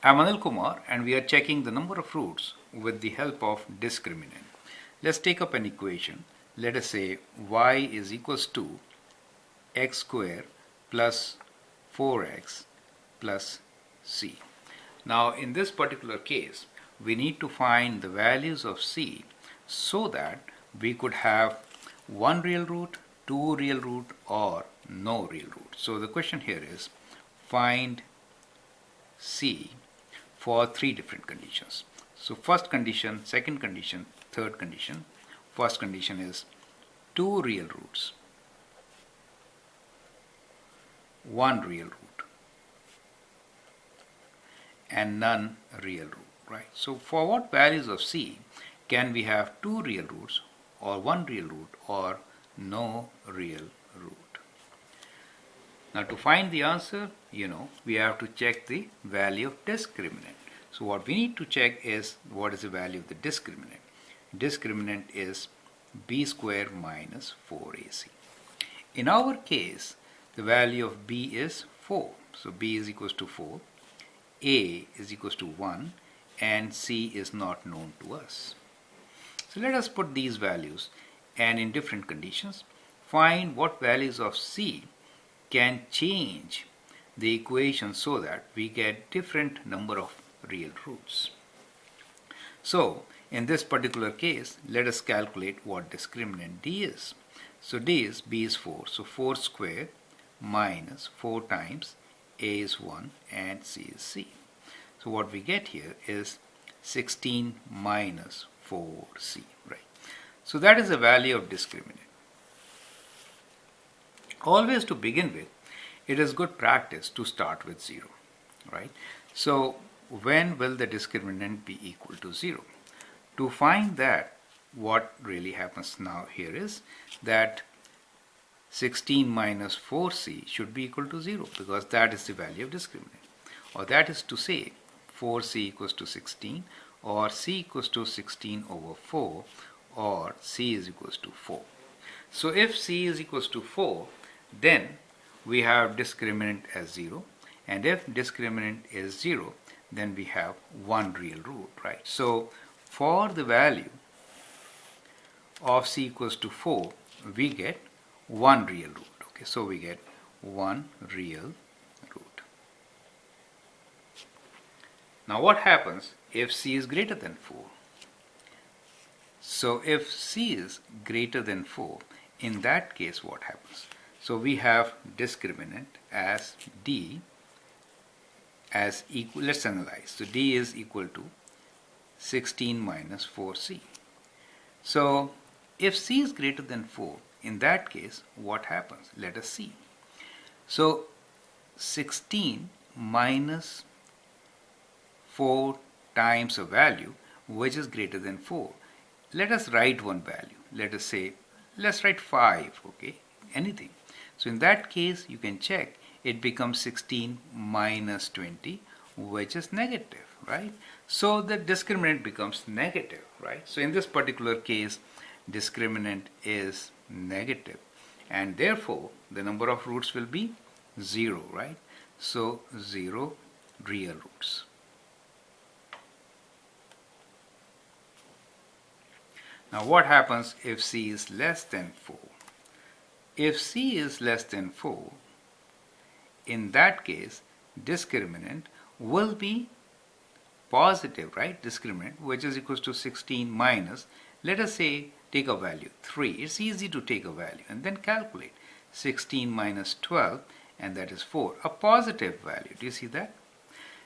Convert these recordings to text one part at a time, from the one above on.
I'm Anil Kumar and we are checking the number of roots with the help of discriminant. Let's take up an equation. Let us say y is equals to x square plus 4x plus c. Now in this particular case, we need to find the values of c so that we could have one real root, two real root, or no real root. So the question here is find c for three different conditions. So first condition, second condition, third condition. First condition is two real roots, one real root, and none real root, right? So for what values of c can we have two real roots or one real root or no real root? Now to find the answer, we have to check the value of discriminant. So what we need to check is what is the value of the discriminant. Discriminant is b square minus 4ac. In our case, the value of b is 4. So b is equals to 4, a is equals to 1, and c is not known to us. So let us put these values and in different conditions find what values of c can change the equation so that we get different number of real roots. So in this particular case, let us calculate what discriminant d is. So b is 4, so 4 square minus 4 times a is 1 and c is c. So what we get here is 16 minus 4c, right? So that is the value of discriminant. Always to begin with, it is good practice to start with 0, right? So when will the discriminant be equal to 0? To find that, what really happens now here is that 16 minus 4c should be equal to 0 because that is the value of discriminant. Or that is to say 4c equals to 16 or c equals to 16 over 4 or c is equals to 4. So if c is equals to 4, then we have discriminant as 0, and if discriminant is 0, then we have one real root, right? So for the value of c equals to 4, we get one real root. Okay, so we get one real root. Now what happens if c is greater than 4? So if c is greater than 4, in that case what happens? So we have discriminant as d as equal, let's analyze. So d is equal to 16 minus 4c. So if c is greater than 4, in that case what happens? Let us see. So 16 minus 4 times a value which is greater than 4. Let us write one value. Let us say, let's write 5, okay, anything. So in that case, you can check, it becomes 16 minus 20, which is negative, right? So the discriminant becomes negative, right? So in this particular case, discriminant is negative, and therefore the number of roots will be 0, right? So 0 real roots. Now what happens if c is less than 4? If c is less than 4, in that case, discriminant will be positive, right? Discriminant, which is equals to 16 minus, let us say, take a value, 3. It's easy to take a value and then calculate. 16 minus 12, and that is 4. A positive value, do you see that?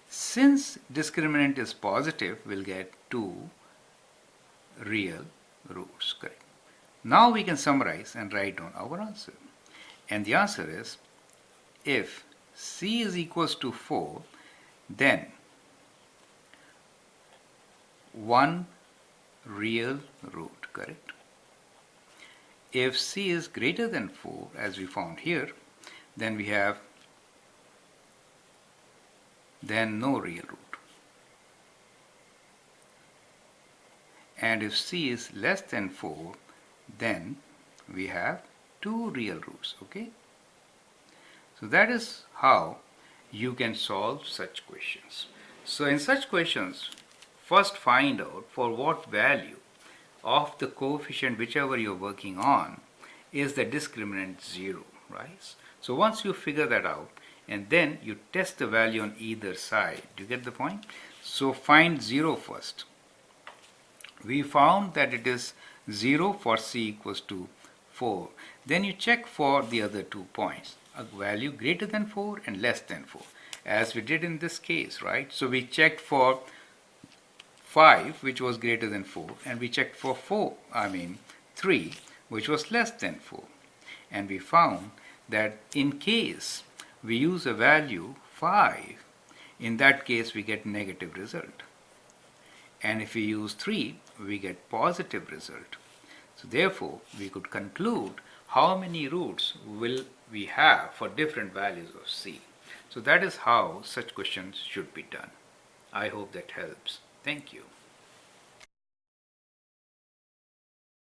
Since discriminant is positive, we'll get 2 real roots, correct? Now we can summarize and write down our answer. And the answer is, if c is equals to 4, then one real root, correct? If c is greater than 4, as we found here, then we have no real root. And if c is less than 4, then we have 2 real roots, okay? So that is how you can solve such questions. So in such questions, first find out for what value of the coefficient whichever you're working on is the discriminant 0, right? So once you figure that out, and then you test the value on either side. Do you get the point? So find 0 first. We found that it is 0 for c equals to 4. Then you check for the other 2 points, a value greater than 4 and less than 4, as we did in this case, right? So we checked for 5, which was greater than 4, and we checked for 3, which was less than 4. And we found that in case we use a value 5, in that case we get negative result. And if we use 3, we get positive result. So therefore, we could conclude how many roots will we have for different values of c. So that is how such questions should be done. I hope that helps. Thank you.